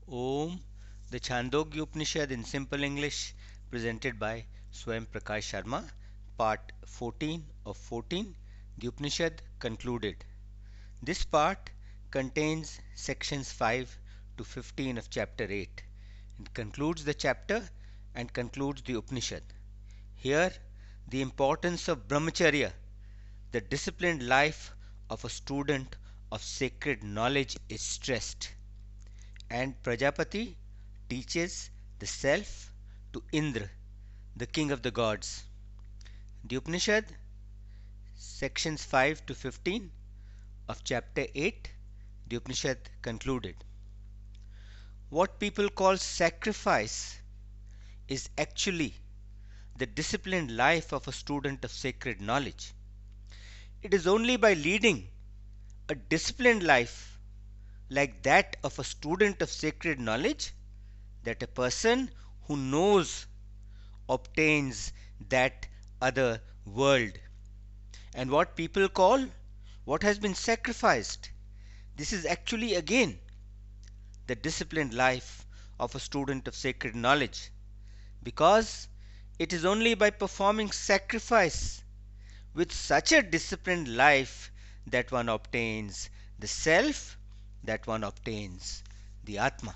Om, the Chandogya Upanishad in simple English, presented by Svayam Prakash Sharma, part 14 of 14, the Upanishad concluded. This part contains sections 5 to 15 of chapter 8. It concludes the chapter and concludes the Upanishad. Here, the importance of brahmacharya, the disciplined life of a student of sacred knowledge, is stressed. And Prajapati teaches the self to Indra, the king of the gods. The Upanishad, sections 5 to 15 of chapter 8, the Upanishad concluded. What people call sacrifice is actually the disciplined life of a student of sacred knowledge. It is only by leading a disciplined life like that of a student of sacred knowledge that a person who knows obtains that other world. And what people call what has been sacrificed, this is actually again the disciplined life of a student of sacred knowledge, because it is only by performing sacrifice with such a disciplined life that one obtains the self, that one obtains the Atma.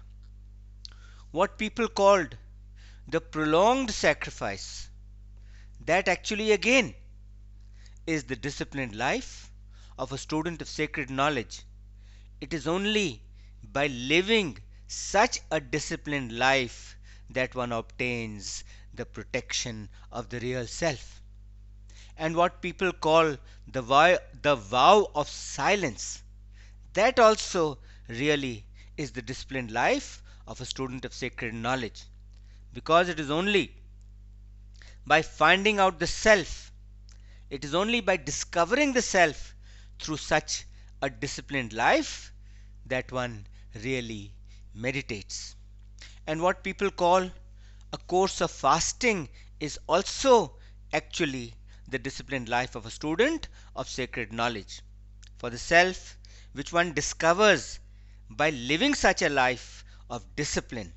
What people called the prolonged sacrifice, that actually again is the disciplined life of a student of sacred knowledge. It is only by living such a disciplined life that one obtains the protection of the real self. And what people call the vow of silence, that also really is the disciplined life of a student of sacred knowledge, because it is only by finding out the self, it is only by discovering the self through such a disciplined life that one really meditates. And what people call a course of fasting is also actually the disciplined life of a student of sacred knowledge. For the self which one discovers by living such a life of discipline,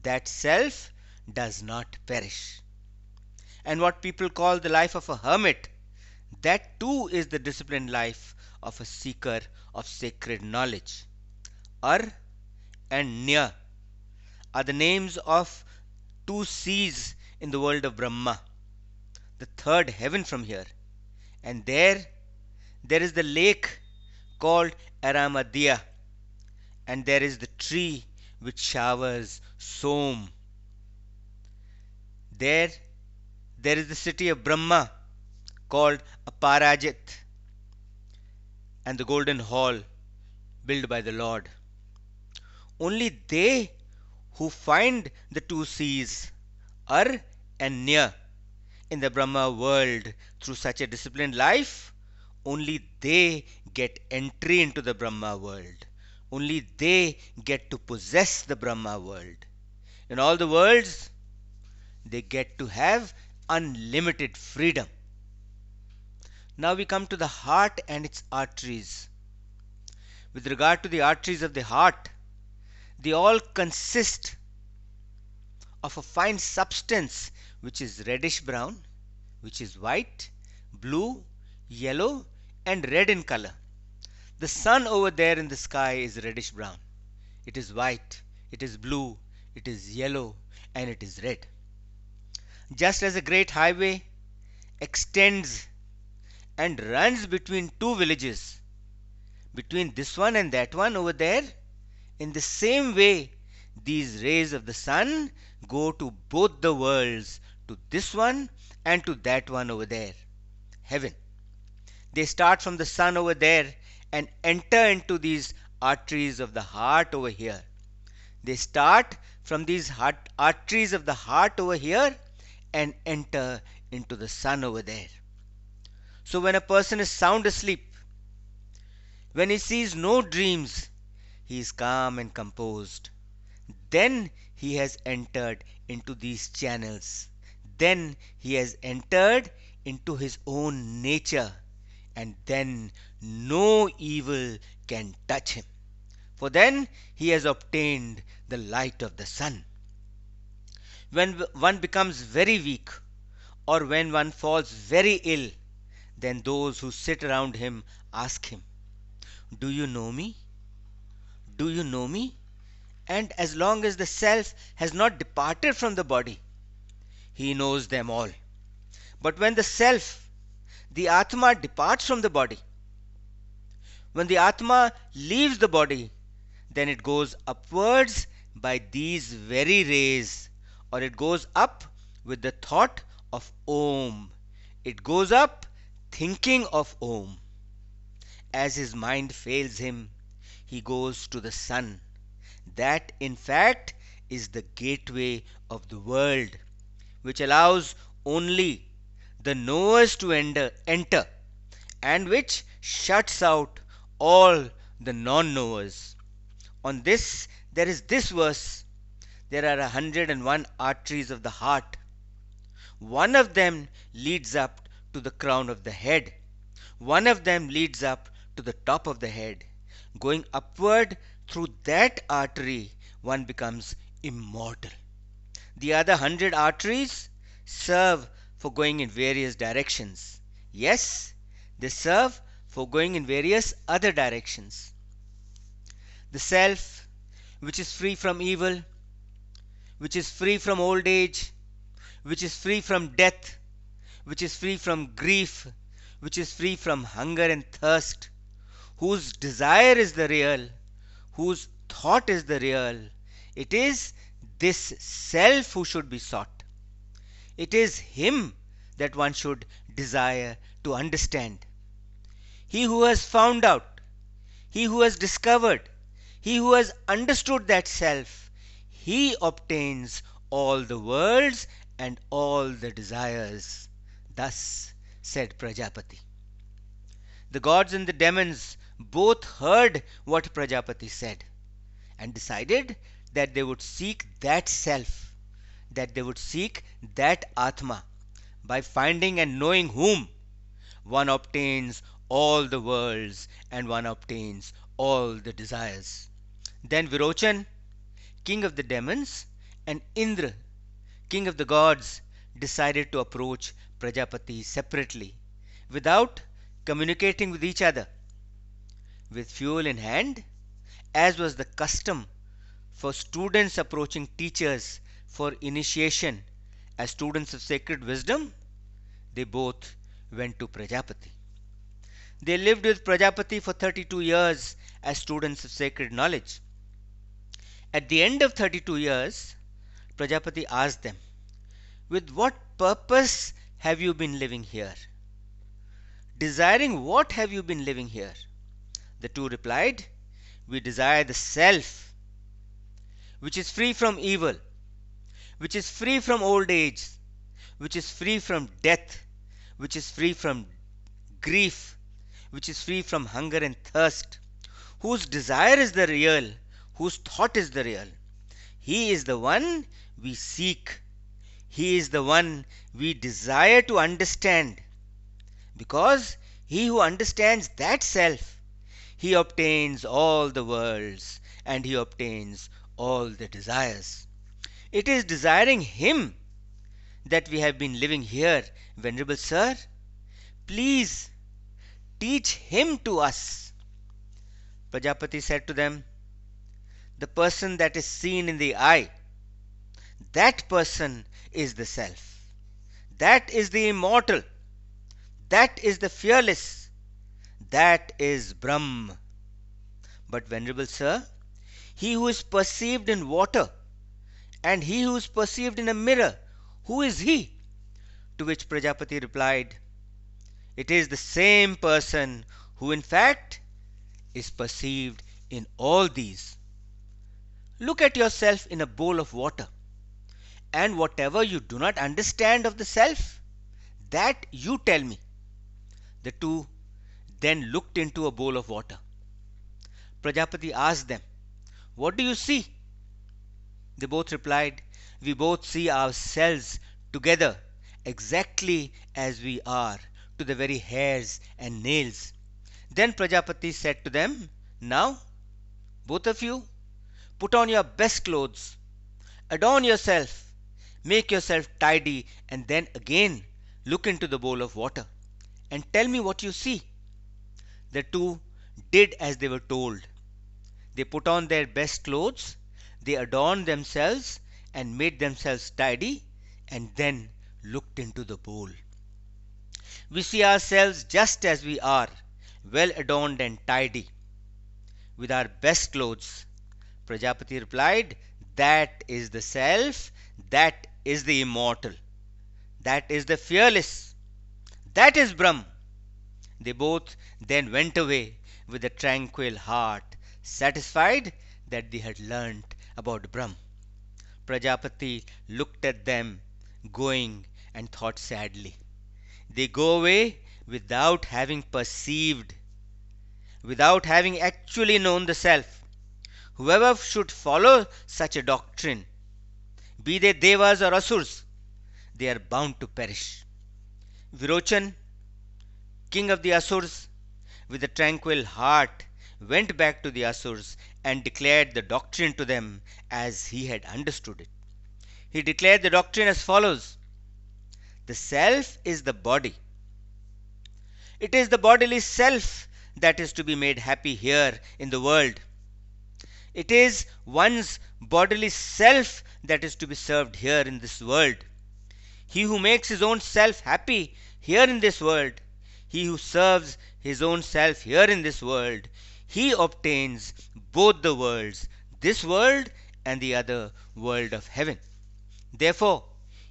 that self does not perish. And what people call the life of a hermit, that too is the disciplined life of a seeker of sacred knowledge. Ar and Nya are the names of two seas in the world of Brahma, the third heaven from here. And there is the lake called Aramadya, and there is the tree which showers Som. There is the city of Brahma called Aparajit, and the golden hall built by the Lord. Only they who find the two seas, Ar and Nya, in the Brahma world through such a disciplined life, only they get entry into the Brahma world. Only they get to possess the Brahma world. In all the worlds, they get to have unlimited freedom. Now we come to the heart and its arteries. With regard to the arteries of the heart, they all consist of a fine substance which is reddish brown, which is white, blue, yellow, and red in color. The sun over there in the sky is reddish brown. It is white, it is blue, it is yellow, and it is red. Just as a great highway extends and runs between two villages, between this one and that one over there, in the same way these rays of the sun go to both the worlds, to this one and to that one over there, heaven. They start from the sun over there and enter into these arteries of the heart over here. They start from these arteries of the heart over here and enter into the sun over there. So when a person is sound asleep, when he sees no dreams, he is calm and composed. Then he has entered into these channels. Then he has entered into his own nature, and then no evil can touch him. for then he has obtained the light of the sun. When one becomes very weak, or when one falls very ill, then those who sit around him ask him, "Do you know me? Do you know me?" And as long as the self has not departed from the body, he knows them all. But when the self, the Atma, departs from the body, when the Atma leaves the body, then it goes upwards by these very rays, or it goes up with the thought of Om. It goes up thinking of Om. As his mind fails him, he goes to the sun. That, in fact, is the gateway of the world, which allows only the knowers to enter, and which shuts out all the non-knowers. On this, there is this verse: there are 101 arteries of the heart. One of them leads up to the crown of the head. One of them leads up to the top of the head. Going upward through that artery, one becomes immortal. The other 100 arteries serve for going in various directions. Yes, they serve for going in various other directions. The self, which is free from evil, which is free from old age, which is free from death, which is free from grief, which is free from hunger and thirst, whose desire is the real, whose thought is the real. It is this self who should be sought. It is him that one should desire to understand. He who has found out, he who has discovered, he who has understood that self, he obtains all the worlds and all the desires. Thus said Prajapati. The gods and the demons both heard what Prajapati said and decided that they would seek that self, that they would seek that Atma, by finding and knowing whom one obtains all the worlds and one obtains all the desires. Then Virochana, king of the demons, and Indra, king of the gods, decided to approach Prajapati separately, without communicating with each other. With fuel in hand, as was the custom for students approaching teachers for initiation as students of sacred wisdom, they both went to Prajapati. They lived with Prajapati for 32 years as students of sacred knowledge. At the end of 32 years, Prajapati asked them, "With what purpose have you been living here? Desiring what have you been living here?" The two replied, "We desire the self, which is free from evil, which is free from old age, which is free from death, which is free from grief, which is free from hunger and thirst, whose desire is the real, whose thought is the real. He is the one we seek. He is the one we desire to understand, because he who understands that self, he obtains all the worlds and he obtains all the desires. It is desiring him that we have been living here, Venerable Sir. Please teach him to us." Prajapati said to them, "The person that is seen in the eye, that person is the self. That is the immortal. That is the fearless. That is Brahm. But, Venerable Sir, he who is perceived in water and he who is perceived in a mirror, who is he?" To which Prajapati replied, "It is the same person who in fact is perceived in all these. Look at yourself in a bowl of water, and whatever you do not understand of the self, that you tell me." The two then looked into a bowl of water. Prajapati asked them, "What do you see?" They both replied, "We both see ourselves together, exactly as we are, to the very hairs and nails." Then Prajapati said to them, "Now, Both of you, put on your best clothes, adorn yourself, make yourself tidy, and then again look into the bowl of water and tell me what you see." The two did as they were told. They put on their best clothes, they adorned themselves and made themselves tidy, and then looked into the bowl. We see ourselves just as we are, well adorned and tidy, with our best clothes. Prajapati replied, "That is the self, that is the immortal, that is the fearless, that is Brahm." They both then went away with a tranquil heart, satisfied that they had learnt about Brahm. Prajapati looked at them going and thought sadly, "They go away without having perceived, without having actually known the self. Whoever should follow such a doctrine, be they devas or asurs, they are bound to perish." Virochana, king of the Asurs, with a tranquil heart, went back to the Asurs and declared the doctrine to them as he had understood it. He declared the doctrine as follows: the self is the body. It is the bodily self that is to be made happy here in the world. It is one's bodily self that is to be served here in this world. He who makes his own self happy here in this world, he who serves his own self here in this world, he obtains both the worlds, this world and the other world of heaven. Therefore,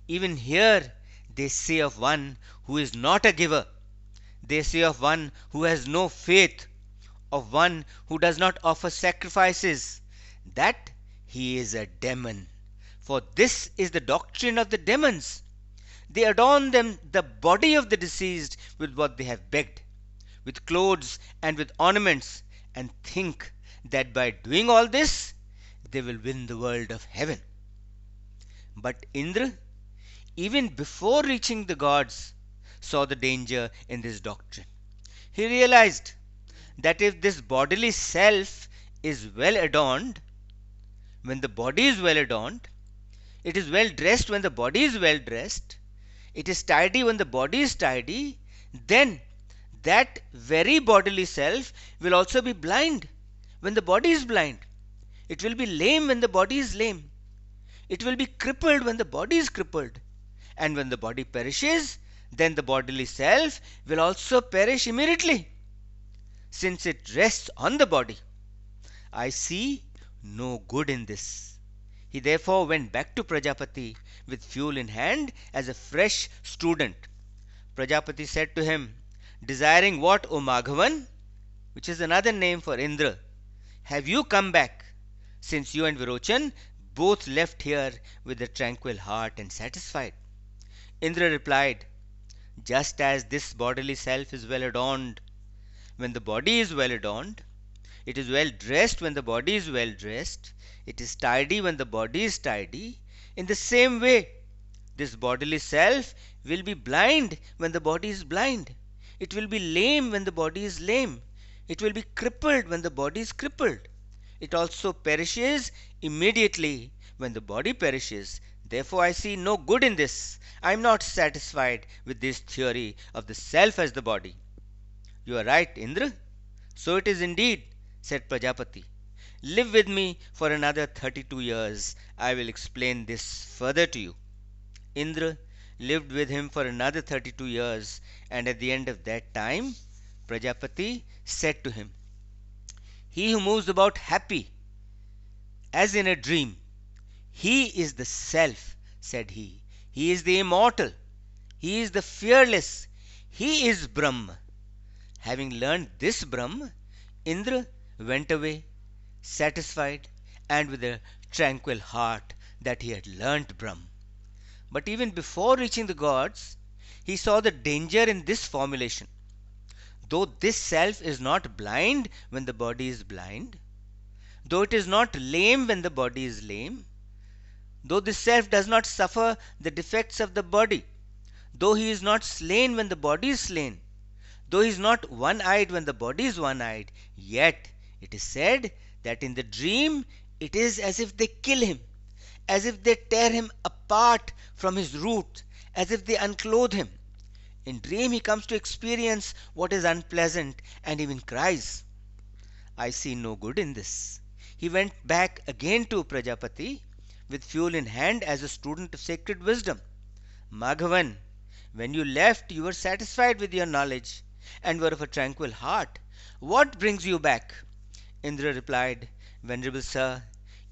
even here they say of one who is not a giver, they say of one who has no faith, of one who does not offer sacrifices, that he is a demon. For this is the doctrine of the demons. They adorn the body of the deceased with what they have begged, with clothes and with ornaments, and think that by doing all this they will win the world of heaven. But Indra, even before reaching the gods, saw the danger in this doctrine. He realized that if this bodily self is well adorned, when the body is well adorned, it is well dressed when the body is well dressed, it is tidy when the body is tidy, then that very bodily self will also be blind when the body is blind. It will be lame when the body is lame. It will be crippled when the body is crippled. And when the body perishes, then the bodily self will also perish immediately, since it rests on the body. I see no good in this. He therefore went back to Prajapati with fuel in hand as a fresh student. Prajapati said to him, "Desiring what, O Maghavan?" which is another name for Indra. "Have you come back, since you and Virochana both left here with a tranquil heart and satisfied?" Indra replied, "Just as this bodily self is well adorned when the body is well adorned, it is well dressed when the body is well dressed, it is tidy when the body is tidy, in the same way, this bodily self will be blind when the body is blind. It will be lame when the body is lame. It will be crippled when the body is crippled. It also perishes immediately when the body perishes. Therefore, I see no good in this. I am not satisfied with this theory of the self as the body." "You are right, Indra. So it is indeed," said Prajapati. "Live with me for another 32 years. I will explain this further to you." Indra lived with him for another 32 years, and at the end of that time, Prajapati said to him, "He who moves about happy, as in a dream, he is the self," said he. "He is the immortal. He is the fearless. He is Brahm." Having learned this Brahm, Indra went away, satisfied and with a tranquil heart that he had learnt Brahm. But even before reaching the gods, he saw the danger in this formulation. Though this self is not blind when the body is blind, though it is not lame when the body is lame, though this self does not suffer the defects of the body, though he is not slain when the body is slain, though he is not one-eyed when the body is one-eyed, yet it is said that in the dream it is as if they kill him, as if they tear him apart from his roots, as if they unclothe him. In dream he comes to experience what is unpleasant and even cries. I see no good in this. He went back again to Prajapati with fuel in hand as a student of sacred wisdom. Maghavan, when you left, you were satisfied with your knowledge and were of a tranquil heart. What brings you back? Indra replied, Venerable Sir,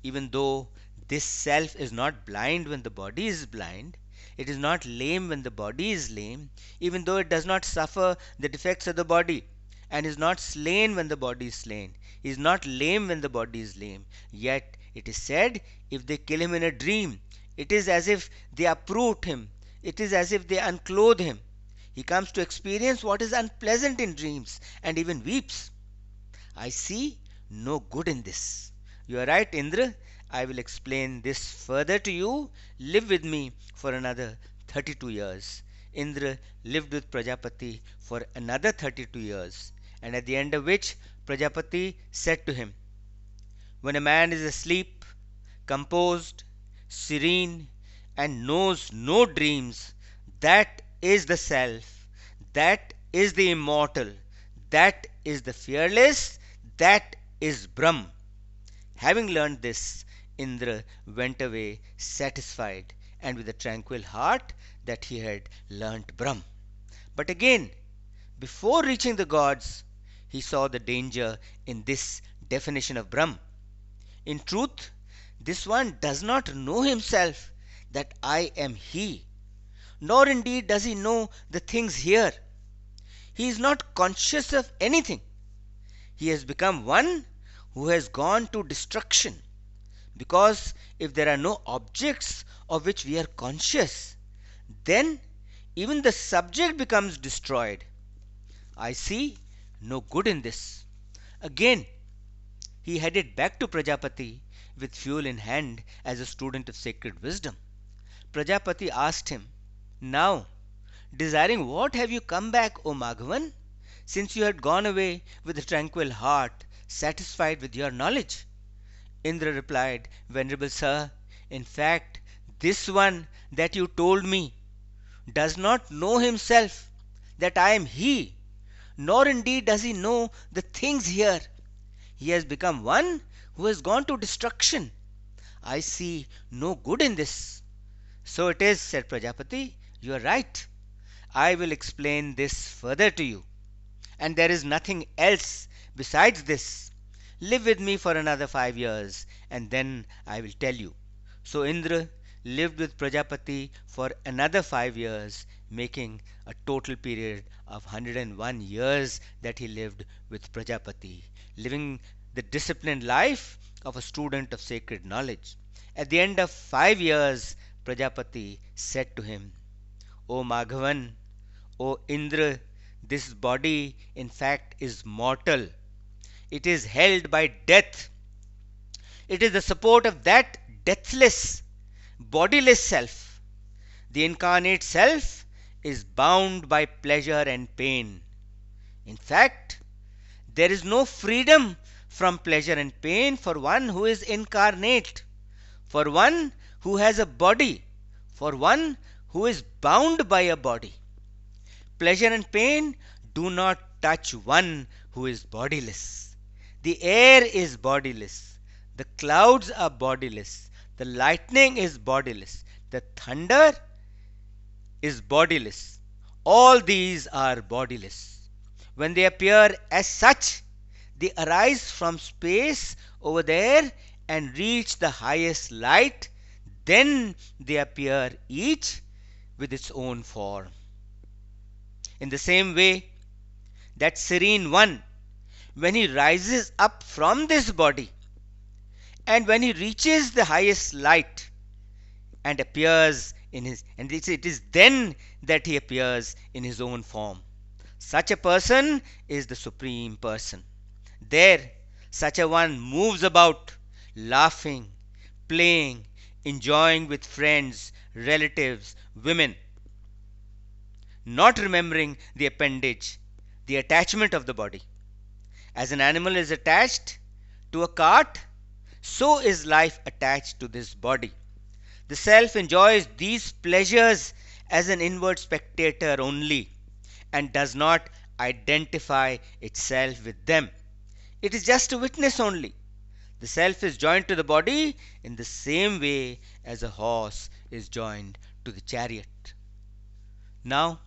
even though this self is not blind when the body is blind, it is not lame when the body is lame, even though it does not suffer the defects of the body, and is not slain when the body is slain, is not lame when the body is lame. Yet it is said, if they kill him in a dream, it is as if they uproot him, it is as if they unclothe him. He comes to experience what is unpleasant in dreams and even weeps. I see no good in this. You are right, Indra. I will explain this further to you. Live with me for another 32 years. Indra lived with Prajapati for another 32 years, and at the end of which Prajapati said to him, When a man is asleep, composed, serene, and knows no dreams, that is the self, that is the immortal, that is the fearless, that is Brahm. Having learned this, Indra went away satisfied and with a tranquil heart that he had learnt Brahm. But again, before reaching the gods, he saw the danger in this definition of Brahm. In truth, this one does not know himself that I am he, nor indeed does he know the things here. He is not conscious of anything. He has become one who has gone to destruction, because if there are no objects of which we are conscious, then even the subject becomes destroyed. I see no good in this. Again, he headed back to Prajapati with fuel in hand as a student of sacred wisdom. Prajapati asked him, Now, desiring what have you come back, O Maghavan, since you had gone away with a tranquil heart, satisfied with your knowledge? Indra replied, Venerable Sir, in fact, this one that you told me does not know himself that I am he, nor indeed does he know the things here. He has become one who has gone to destruction. I see no good in this. So it is, said Prajapati, you are right. I will explain this further to you. And there is nothing else besides this. Live with me for another 5 years, and then I will tell you. So Indra lived with Prajapati for another 5 years, making a total period of 101 years that he lived with Prajapati, living the disciplined life of a student of sacred knowledge. At the end of 5 years, Prajapati said to him, O Maghavan, O Indra, this body in fact is mortal. It is held by death. It is the support of that deathless, bodiless self. The incarnate self is bound by pleasure and pain. In fact, there is no freedom from pleasure and pain for one who is incarnate, for one who has a body, for one who is bound by a body. Pleasure and pain do not touch one who is bodiless. The air is bodiless. The clouds are bodiless. The lightning is bodiless. The thunder is bodiless. All these are bodiless. When they appear as such, they arise from space over there and reach the highest light. Then they appear each with its own form. In the same way, that serene one, when he rises up from this body, and when he reaches the highest light and appears in his, and it is then that he appears in his own form. Such a person is the Supreme Person. There, such a one moves about, laughing, playing, enjoying with friends, relatives, women, not remembering the appendage, the attachment of the body. As an animal is attached to a cart, so is life attached to this body. The self enjoys these pleasures as an inward spectator only and does not identify itself with them. It is just a witness only. The self is joined to the body in the same way as a horse is joined to the chariot. Now,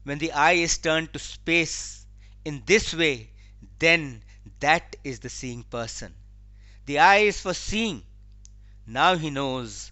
when the eye is turned to space in this way, then that is the seeing person. The eye is for seeing. Now he knows.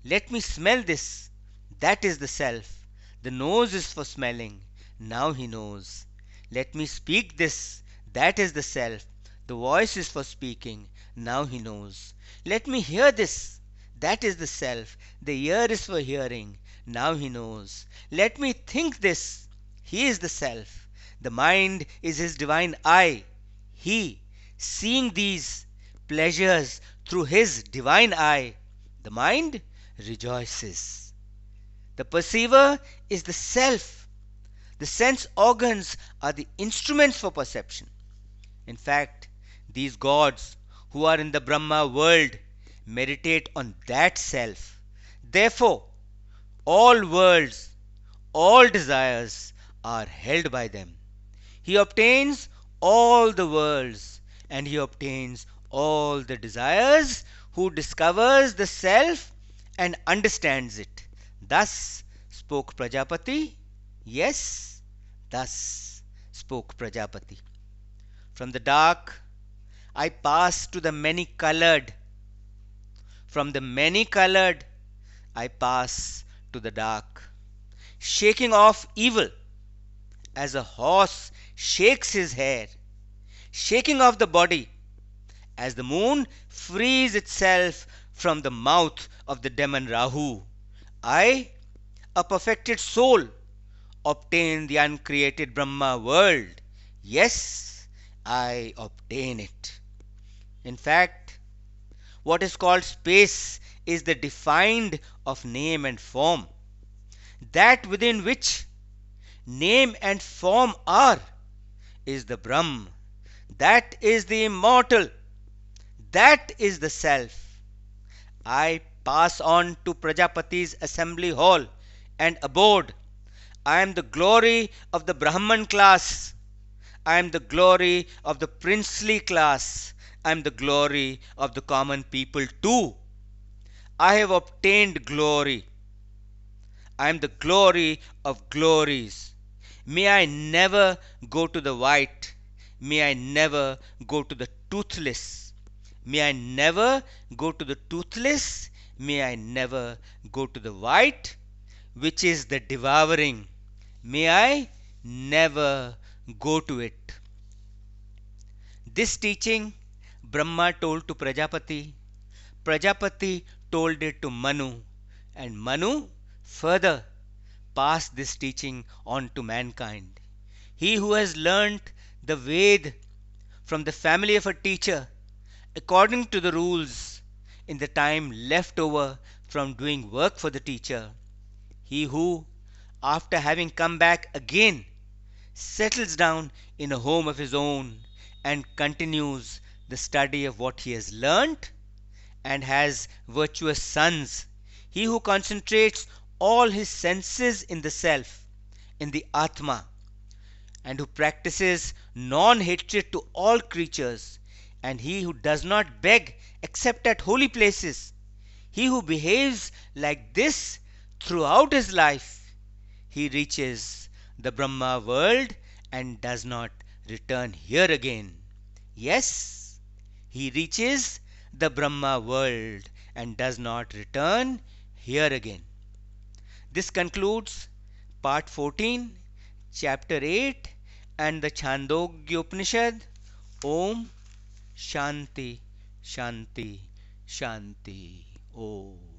Let me smell this. That is the self. The nose is for smelling. Now he knows. Let me speak this. That is the self. The voice is for speaking. Now he knows. Let me hear this. That is the self. The ear is for hearing. Now he knows. Let me think this. He is the self. The mind is his divine eye. He, seeing these pleasures through his divine eye, the mind rejoices. The perceiver is the self. The sense organs are the instruments for perception. In fact, these gods who are in the Brahma world meditate on that self. Therefore, all worlds, all desires are held by them. He obtains all the worlds and he obtains all the desires who discovers the self and understands it. Thus spoke Prajapati. Yes, thus spoke Prajapati. From the dark I pass to the many colored. From the many colored I pass to the dark, shaking off evil as a horse shakes his hair, shaking off the body as the moon frees itself from the mouth of the demon Rahu. I, a perfected soul, obtain the uncreated Brahma world. Yes, I obtain it. In fact, what is called space is the defined of name and form. That within which name and form are is the Brahm. That is the immortal. That is the self. I pass on to Prajapati's assembly hall and abode. I am the glory of the Brahman class. I am the glory of the princely class. I am the glory of the common people too. I have obtained glory. I am the glory of glories. May I never go to the white. May I never go to the toothless. May I never go to the toothless. May I never go to the white, which is the devouring. May I never go to it. This teaching Brahma told to Prajapati. Prajapati told it to Manu, and Manu further passed this teaching on to mankind. He who has learnt the Ved from the family of a teacher, according to the rules, in the time left over from doing work for the teacher, he who, after having come back again, settles down in a home of his own and continues the study of what he has learnt and has virtuous sons, he who concentrates all his senses in the self, in the Atma, and who practices non-hatred to all creatures, and he who does not beg except at holy places, he who behaves like this throughout his life, he reaches the Brahma world and does not return here again. Yes, he reaches the Brahma world and does not return here again. This concludes part 14, chapter 8 and the Chandogya Upanishad. Om Shanti Shanti Shanti Om.